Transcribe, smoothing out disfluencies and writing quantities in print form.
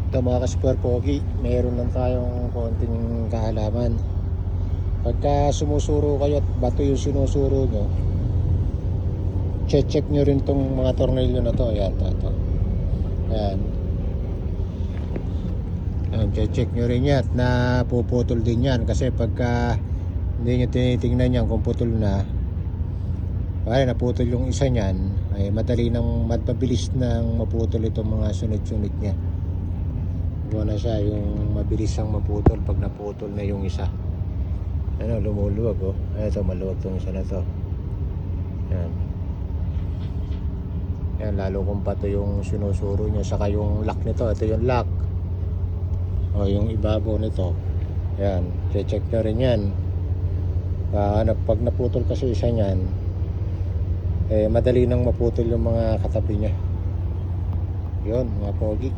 Ito mga ka-super pogi, meron lang tayong konting kaalaman. Pagka sumusuro kayo at bato yung sinusuro nyo, check nyo rin tong mga tornilyo na to. Ayan, to. Ayan. Ayan, check nyo rin yan na puputol din yan. Kasi pagka hindi nyo tinitingnan yan kung putol na, kaya naputol yung isa nyan, ay madali nang mabilis nang maputol itong mga sunod-sunod nya. Buwan na siya, yung mabilis ang maputol pag naputol na yung isa. Ano, lumuluwag oh. Ito, maluwag tong isa na to. Yan. Yan, lalo kung pato yung sinusuro nyo. Saka yung lock nito, ito yung lock. O, yung ibabaw nito. Yan, check nyo rin yan. Pag naputol kasi isa nyan, madali nang maputol yung mga katabi nya. Yun, mga pogi.